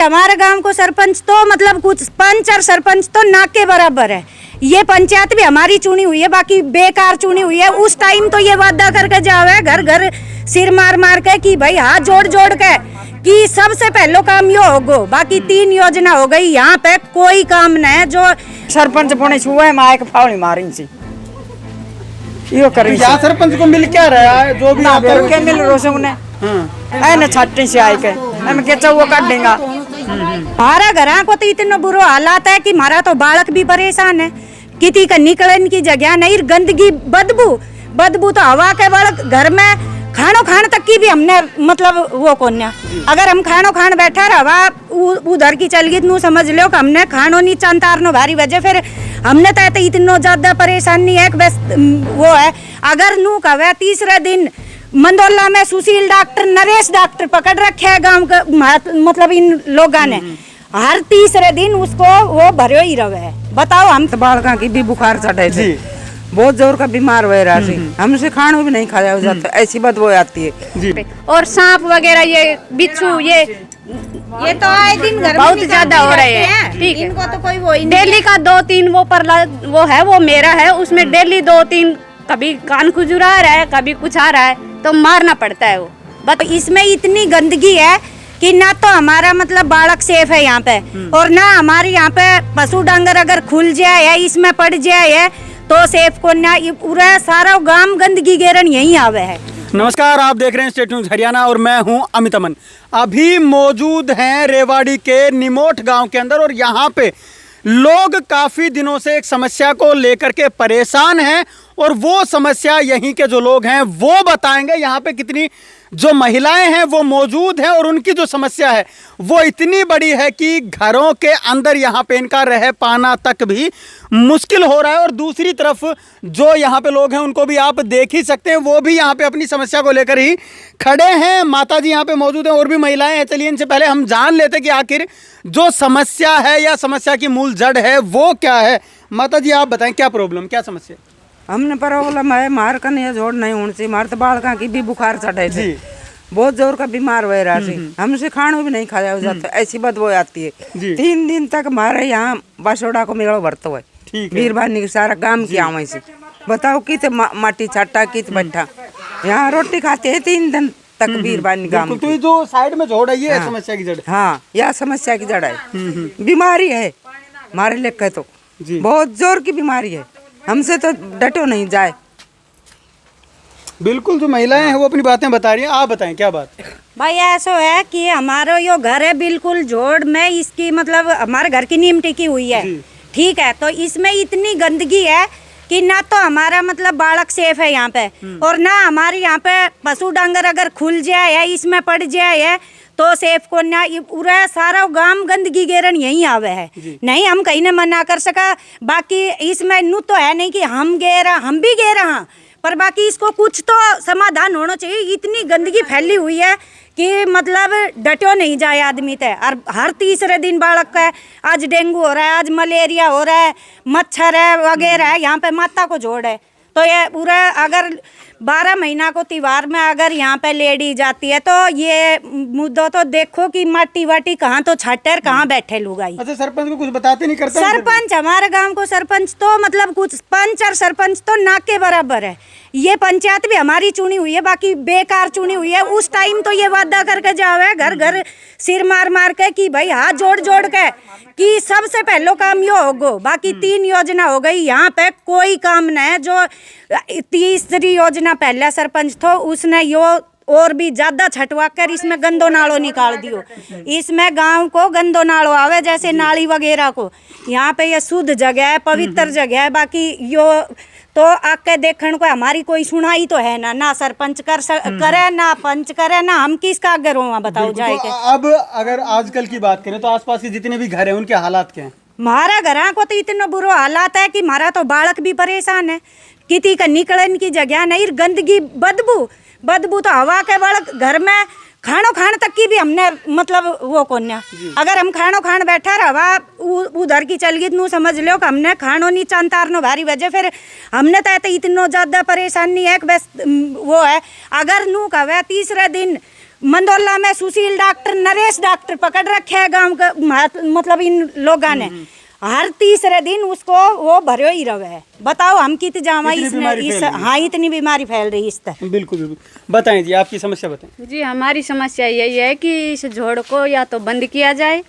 हमारे गांव को सरपंच तो मतलब कुछ पंच और सरपंच तो ना के बराबर है। ये पंचायत भी हमारी चुनी हुई है, बाकी बेकार चुनी हुई है। उस टाइम तो ये वादा करके जावे घर घर सिर मार मार के कि भाई हाथ जोड़ जोड़ के कि सबसे पहलो काम यो होगो, बाकी 3 योजना हो गई। यहाँ पे कोई काम नहीं है। जो सरपंच पुणे छुए माए के फावली मारी सी यो करी या सरपंच को मिल क्या रहा है जो भी आप के मिल रो से उन्हें हां ना छाटी से आए के हम के वो काट देगा। हमारा घर को तो इतना बुरा हालात है कि हमारा तो बालक भी परेशान है। किसी का निकलने की जगह नहीं, गंदगी बदबू तो हवा के बालक घर में खानो खान तक की भी हमने मतलब वो कोन्या। अगर हम खानो खान बैठा रहा उधर की चल गई तो समझ लो कि हमने खानो नहीं चंतारनो भारी वजह फिर हमने तो इतना ज्यादा परेशानी है बस वो है। अगर नू कहे तीसरे दिन मंदोला में सुशील डॉक्टर नरेश डॉक्टर पकड़ रखे है गांव का मतलब इन लोगों ने, हर तीसरे दिन उसको वो भरे ही रहे है। बताओ हम तो बालका की भी बुखार चढ़े थे, बहुत जोर का बीमार हुए रहा सी, हमसे खाना भी नहीं खाया हो जाता, ऐसी बदबू आती है। और सांप वगैरह ये बिच्छू ये तो आए दिन घर बहुत ज्यादा हो रहे हैं। ठीक है, इनको तो कोई वो ही डेली का 2-3 वो परला वो है वो मेरा है, उसमें डेली 2-3 कभी कान खुजुरा रहा है कभी कुछ आ रहा है तो मारना पड़ता है वो। बट इसमें इतनी गंदगी है कि ना तो हमारा मतलब बालक सेफ है यहाँ पे, और ना हमारे यहाँ पे पशु डांगर अगर खुल जाए या इसमें पड़ जाए तो सेफ को ना, ये पूरा सारा गांव गंदगी घेरन यही आवे है। नमस्कार, आप देख रहे हैं स्टेट न्यूज हरियाणा और मैं हूं अमित अमन। अभी मौजूद हैं रेवाड़ी के निमोट गांव के अंदर और यहाँ पे लोग काफ़ी दिनों से एक समस्या को लेकर के परेशान हैं और वो समस्या यहीं के जो लोग हैं वो बताएंगे। यहाँ पे कितनी जो महिलाएं हैं वो मौजूद हैं और उनकी जो समस्या है वो इतनी बड़ी है कि घरों के अंदर यहाँ पे इनका रह पाना तक भी मुश्किल हो रहा है। और दूसरी तरफ जो यहाँ पे लोग हैं उनको भी आप देख ही सकते हैं, वो भी यहाँ पे अपनी समस्या को लेकर ही खड़े हैं। माता जी यहाँ पे मौजूद हैं और भी महिलाएं हैं। चलिए इनसे पहले हम जान लेते हैं कि आखिर जो समस्या है या समस्या की मूल जड़ है वो क्या है। माता जी आप बताएं क्या प्रॉब्लम, क्या समस्या? हमने प्रॉब्लम है मार का नहीं जोड़ नहीं होने से, मार तो बालका की भी बुखार चढ़े थे, बहुत जोर का बीमार हुए रहा सी, हमसे खाना भी नहीं खाया हो जाता, ऐसी बदबू आती है। 3 दिन तक हमारे यहाँ बासोड़ा को मेला भरता है, वीरबानी सारा गांव की आवे से। बताओ कित माटी छट्टा कित बैठा यहाँ रोटी खाते हैं 3 दिन तक वीरबानी गांव। तो जो साइड में जोड़ है ये समस्या की जड़? हाँ, यह समस्या की जड़ है, बीमारी है हमारे लेकर तो बहुत जोर की बीमारी है, हमसे तो डटो नहीं जाए। बिल्कुल, जो महिलाएं हैं वो अपनी बातें बता रही हैं, आप बताएं क्या बात है? भाई ऐसा है कि हमारा यो घर है बिल्कुल जोड़ में, इसकी मतलब हमारे घर की नीम टिकी हुई है, ठीक है। तो इसमें इतनी गंदगी है कि ना तो हमारा मतलब बालक सेफ है यहाँ पे, और ना हमारे यहाँ पे पशु डांगर अगर खुल जाए या इसमें पड़ जाए तो सेफ को ना, ये पूरा सारा गांव गंदगी घेरन यही आवे है। नहीं हम कहीं ने मना कर सका, बाकी इसमें नू तो है नहीं कि हम भी गे रहा, पर बाकी इसको कुछ तो समाधान होना चाहिए। इतनी गंदगी फैली हुई है कि मतलब डटो नहीं जाए आदमी ते। और हर तीसरे दिन बालक का आज डेंगू हो रहा है, आज मलेरिया हो रहा है, मच्छर है वगैरह है, यहाँ पे माता को जोड़ है। तो ये पूरा अगर 12 महीना को त्योहार में अगर यहाँ पे लेडी जाती है तो ये मुद्दा तो देखो कि माटी वाटी कहाँ तो छाटर कहाँ बैठे लुगाई। अच्छा, सरपंच को कुछ बताते नहीं करते? सरपंच हमारे गांव को सरपंच तो मतलब कुछ पंच और सरपंच तो ना के बराबर है। ये पंचायत भी हमारी चुनी हुई है, बाकी बेकार चुनी हुई है। उस टाइम तो ये वादा करके जावे घर घर सिर मार मार के कि भाई हाथ जोड़ जोड़ के कि सबसे पहलो काम यो होगो, बाकी 3 योजना हो गई। यहाँ पे कोई काम नहीं है। जो तीसरी योजना पहला सरपंच था उसने यो और भी ज्यादा छटवा कर इसमें गंदो नालो निकाल दियो। इसमें गांव को गंदो नालो आवे जैसे नाली वगैरह को, यहाँ पे ये शुद्ध जगह है, पवित्र जगह है। बाकी यो तो आके देखने को हमारी कोई सुनाई तो है ना सरपंच करे ना पंच करे ना हम किसका आगे रोवा बताओ जाए के। अब अगर आजकल की बात करें तो आसपास के जितने भी घर हैं उनके हालात क्या हैं? हमारा घर को तो इतना बुरा हालात है कि हमारा तो बालक भी परेशान है, किसी का निकलने की जगह नहीं, गंदगी बदबू तो हवा के बालक घर में खानो खान तक की भी हमने मतलब वो कोन्या। अगर हम खानो खान बैठा रहा उधर की चल गई तो समझ लो कि हमने खानो नहीं चंतारनो भारी वजह फिर हमने तो इतना ज्यादा परेशानी है बस वो है। अगर नू कहे तीसरे दिन मंदोला में सुशील डॉक्टर, नरेश डॉक्टर पकड़ रखे है गांव का, मतलब इन लोगों ने हर तीसरे दिन उसको वो भरे ही रहे है। बताओ हम कित जावा इसमें हाँ इतनी बीमारी फैल रही इस तरह। बिल्कुल बिल्कुल, बताएं जी आपकी समस्या बताएं। जी हमारी समस्या यही है कि इस झोड़ को या तो बंद किया जाए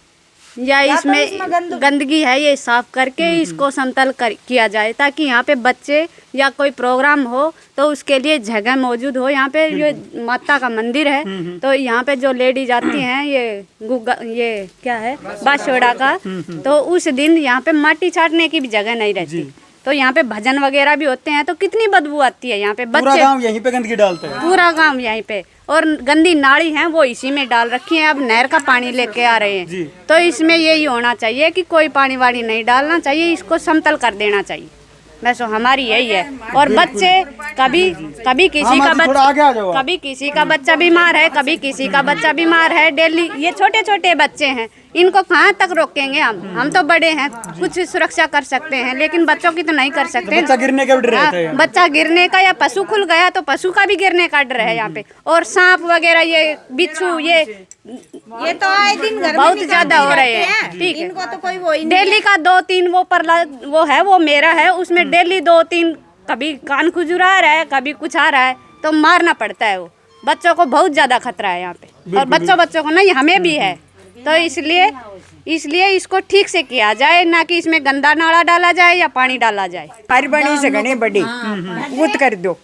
या इसमें गंदगी है ये साफ करके इसको समतल किया जाए, ताकि यहाँ पे बच्चे या कोई प्रोग्राम हो तो उसके लिए जगह मौजूद हो। यहाँ पे ये माता का मंदिर है तो यहाँ पे जो लेडीज आती हैं ये क्या है बाशोड़ा का, तो उस दिन यहाँ पे माटी छाटने की भी जगह नहीं रहती, तो यहाँ पे भजन वगैरह भी होते हैं तो कितनी बदबू आती है। यहाँ पे पूरा गांव यहीं पे गंदगी डालता है, पूरा गांव यहीं पे, और गंदी नाली है वो इसी में डाल रखी है। अब नहर का पानी लेके आ रहे हैं तो इसमें यही होना चाहिए कि कोई पानी वानी नहीं डालना चाहिए, इसको समतल कर देना चाहिए। बस हमारी यही है। और बच्चे कभी किसी का बच्चा बीमार है, कभी किसी का बच्चा बीमार है डेली। ये छोटे छोटे बच्चे हैं, इनको कहाँ तक रोकेंगे हम तो बड़े हैं, कुछ सुरक्षा कर सकते हैं लेकिन बच्चों की तो नहीं कर सकते। बच्चा गिरने का भी डर रहता है। बच्चा गिरने का या पशु खुल गया तो पशु का भी गिरने का डर है यहाँ पे। और सांप वगैरह ये बिच्छू ये तो आए दिन घर में बहुत ज्यादा हो रहे हैं। ठीक है, इनको तो कोई वो ही डेली का 2-3 वो है वो मेरा है, उसमें डेली 2-3 कभी कान खुजुरा रहा है, कभी कुछ आ रहा है तो मारना पड़ता है। वो बच्चों को बहुत ज्यादा खतरा है यहाँ पे, और बच्चों को नहीं हमें भी है। तो इसलिए इसको ठीक से किया जाए, ना कि इसमें गंदा नाला डाला जाए या पानी डाला जाए। हमारी बनी से घनी बड़ी गुत कर दो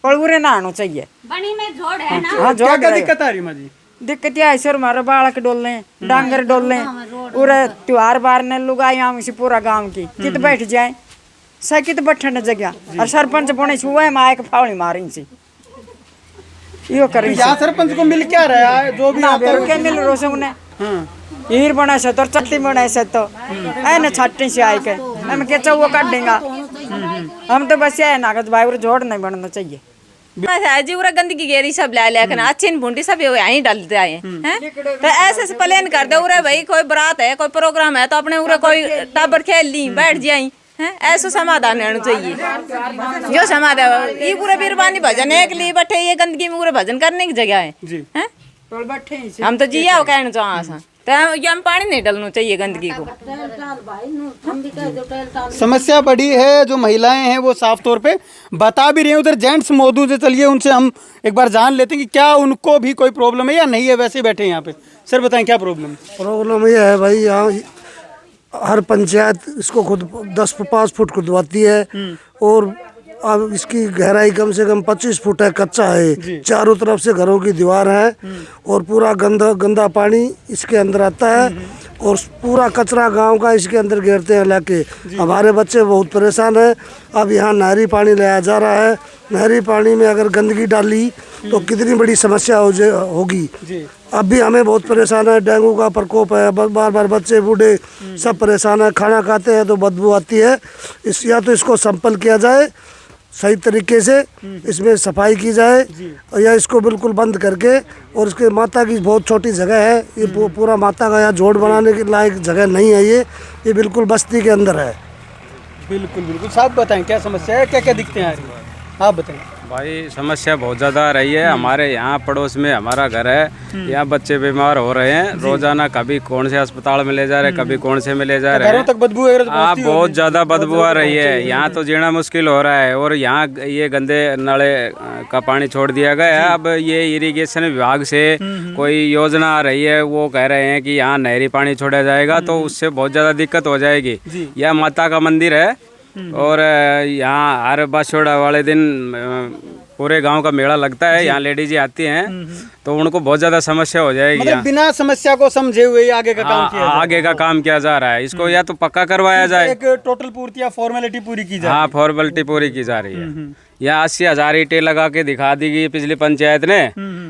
और उरे नहाना चाहिए। बनी में जोड़ है ना। हाँ जोड़ क्या दिक्कत आ रही माँ जी? दिक्कत यह है हमारे बालक डोलने डांगर डोलने पूरे त्योहार बार ने लुगाई आम से पूरा गांव की कित बैठ जाए सही कित बैठने जगह। और सरपंच पुणे छुआ है माँ के फावड़ी मारी सी यो करी। यहाँ सरपंच को मिल क्या रहा है जो भी आता है? क्या मिल रो से उन्हें हीर बना से तो चट्टी बना से तो है ना छट्टी से आए के हम के वो काट देगा। हम तो बस ये नागज भाई जोड़ नहीं बनना चाहिए। जी पूरा गंदगी गेरी सब ले लेकिन अच्छे भूंडी सब यहीं डालते आए हैं। तो ऐसे से प्लान कर दो उरे भाई कोई बारात है कोई प्रोग्राम है तो अपने उरे कोई टाबर खेल ली बैठ जाई हैं, ऐसा समाधान होना चाहिए। जो समाधान ये पूरे बीरबानी भजन एक लिए बैठे ये गंदगी में पूरे भजन करने की जगह है। हम तो जिया हो कहना चाह तो हम पानी नहीं डालना चाहिए गंदगी को। समस्या बड़ी है, जो महिलाएं हैं वो साफ तौर पे बता भी रही हैं। उधर जेंट्स मौजूद है, चलिए उनसे हम एक बार जान लेते हैं कि क्या उनको भी कोई प्रॉब्लम है या नहीं है। वैसे ही बैठे हैं यहाँ पे। सर बताएं क्या प्रॉब्लम है? प्रॉब्लम ये है भाई, यहाँ हर पंचायत इसको खुद 10-5 फुट खुदवाती है और अब इसकी गहराई कम से कम 25 फुट है, कच्चा है, चारों तरफ से घरों की दीवार है और पूरा गंदा पानी इसके अंदर आता है और पूरा कचरा गांव का इसके अंदर घेरते हैं लाके। हमारे बच्चे बहुत परेशान हैं। अब यहाँ नहरी पानी लाया जा रहा है, नहरी पानी में अगर गंदगी डाली तो कितनी बड़ी समस्या होगी। अब भी हमें बहुत परेशान है, डेंगू का प्रकोप है, बार बार बच्चे बूढ़े सब परेशान है। खाना खाते हैं तो बदबू आती है। या तो इसको संपल किया जाए सही तरीके से, इसमें सफाई की जाए या इसको बिल्कुल बंद करके। और इसके माता की बहुत छोटी जगह है, ये पूरा माता का यहाँ जोड़ बनाने के लायक जगह नहीं है। ये बिल्कुल बस्ती के अंदर है। बिल्कुल बिल्कुल। साहब बताएं क्या समस्या है, क्या क्या दिक्कतें आ रही हैं, आप बताएं। भाई समस्या बहुत ज़्यादा आ रही है। हमारे यहाँ पड़ोस में हमारा घर है, यहाँ बच्चे बीमार हो रहे हैं रोजाना। कभी कौन से अस्पताल में ले जा रहे हैं, कभी कौन से में ले जा रहे हैं। घरों तक बदबू हाँ बहुत ज़्यादा बदबू आ रही है। यहाँ तो जीना मुश्किल हो रहा है। और यहाँ ये गंदे नाले का पानी छोड़ दिया गया है। अब ये इरिगेशन विभाग से कोई योजना आ रही है, वो कह रहे हैं कि यहाँ नहरी पानी छोड़ा जाएगा तो उससे बहुत ज़्यादा दिक्कत हो जाएगी। यह माता का मंदिर है और यहाँ हर बाशोड़ा वाले दिन पूरे गांव का मेला लगता है। यहाँ लेडीज आती हैं तो उनको बहुत ज्यादा समस्या हो जाएगी। मतलब बिना समस्या को समझे हुए आगे का काम किया आगे का काम किया जा रहा है। इसको या तो पक्का करवाया जाए, एक टोटल पूर्ति या फॉर्मेलिटी पूरी की जाए। हाँ फॉर्मेलिटी पूरी की जा रही है। यहाँ 80,000 ईंटें लगा के दिखा दी गई पिछली पंचायत ने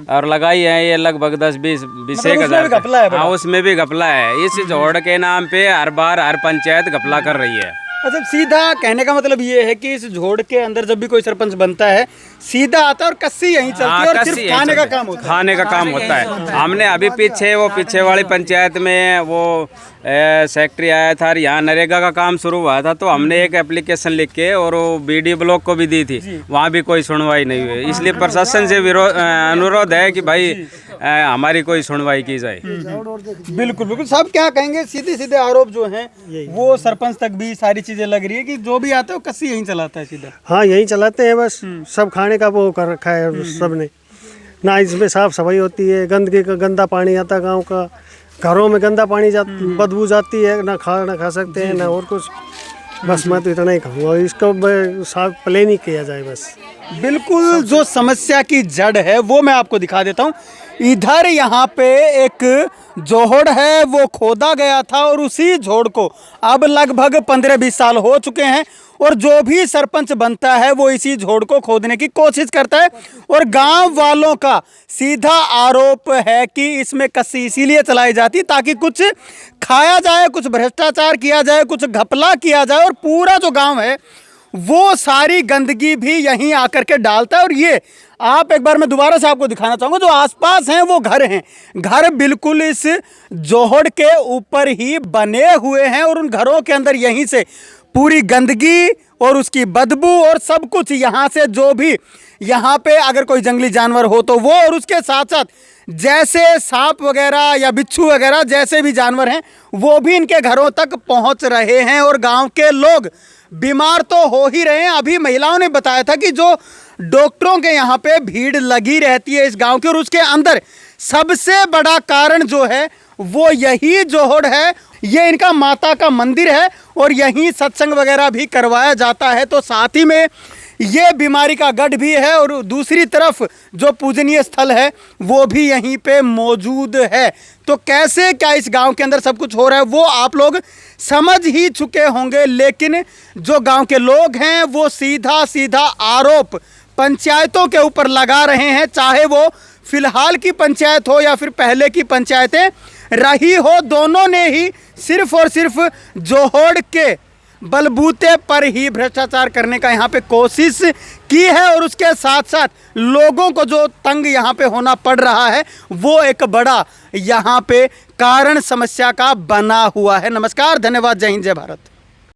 और लगाई है ये लगभग 10-20 हज़ार। हाँ उसमें भी घपला है। इस जोड़ के नाम पे हर बार हर पंचायत घपला कर रही है। अच्छा, सीधा कहने का मतलब ये है कि इस झोड़ के अंदर जब भी कोई सरपंच बनता है सीधा आता है और कस्सी यहीं चलती है और सिर्फ खाने का काम होता है। खाने का काम होता है। हमने अभी पीछे वाली पंचायत में वो सेक्रेटरी आया था, यहाँ नरेगा का काम शुरू हुआ था तो हमने एक एप्लीकेशन लिख के और वो बीडी ब्लॉक को भी दी थी, वहाँ भी कोई सुनवाई नहीं हुई। इसलिए प्रशासन से अनुरोध है कि भाई हमारी कोई सुनवाई की जाए। बिल्कुल बिल्कुल। सब क्या कहेंगे, सीधे सीधे आरोप जो हैं वो सरपंच तक भी सारी चीजें लग रही है कि जो भी आता है वो कस्सी यहीं चलाता है सीधा। हाँ यही चलाते हैं बस, सब खाने का वो कर रखा है सब ने। ना इसमें साफ सफाई होती है, गंदगी का गंदा पानी आता है गाँव का, घरों में गंदा पानी बदबू जाती है, ना खा सकते हैं ना और कुछ। बस मैं तो इतना ही कहूँगा, इसको साफ प्लेन ही किया जाए बस। बिल्कुल, जो समस्या की जड़ है वो मैं आपको दिखा देता हूँ। इधर यहाँ पे एक जोहड़ है, वो खोदा गया था और उसी जोड़ को अब लगभग 15-20 साल हो चुके हैं और जो भी सरपंच बनता है वो इसी जोड़ को खोदने की कोशिश करता है। और गांव वालों का सीधा आरोप है कि इसमें कस्सी इसीलिए चलाई जाती ताकि कुछ खाया जाए, कुछ भ्रष्टाचार किया जाए, कुछ घपला किया जाए और पूरा जो गांव है वो सारी गंदगी भी यहीं आकर के डालता है। और ये आप एक बार मैं दोबारा से आपको दिखाना चाहूँगा, जो आसपास हैं वो घर हैं, घर बिल्कुल इस जोहड़ के ऊपर ही बने हुए हैं और उन घरों के अंदर यहीं से पूरी गंदगी और उसकी बदबू और सब कुछ यहाँ से, जो भी यहाँ पे अगर कोई जंगली जानवर हो तो वो, और उसके साथ साथ जैसे सांप वगैरह या बिच्छू वगैरह जैसे भी जानवर हैं वो भी इनके घरों तक पहुँच रहे हैं और गाँव के लोग बीमार तो हो ही रहे हैं। अभी महिलाओं ने बताया था कि जो डॉक्टरों के यहाँ पे भीड़ लगी रहती है इस गांव की, और उसके अंदर सबसे बड़ा कारण जो है वो यही जोहड़ है। ये इनका माता का मंदिर है और यहीं सत्संग वगैरह भी करवाया जाता है, तो साथ ही में ये बीमारी का गढ़ भी है और दूसरी तरफ जो पूजनीय स्थल है वो भी यहीं पे मौजूद है। तो कैसे क्या इस गांव के अंदर सब कुछ हो रहा है वो आप लोग समझ ही चुके होंगे, लेकिन जो गांव के लोग हैं वो सीधा सीधा आरोप पंचायतों के ऊपर लगा रहे हैं, चाहे वो फिलहाल की पंचायत हो या फिर पहले की पंचायतें रही हो, दोनों ने ही सिर्फ और सिर्फ जोहड़ के बलबूते पर ही भ्रष्टाचार करने का यहाँ पे कोशिश की है। और उसके साथ साथ लोगों को जो तंग यहाँ पे होना पड़ रहा है वो एक बड़ा यहाँ पे कारण समस्या का बना हुआ है। नमस्कार, धन्यवाद, जय हिंद, जय भारत।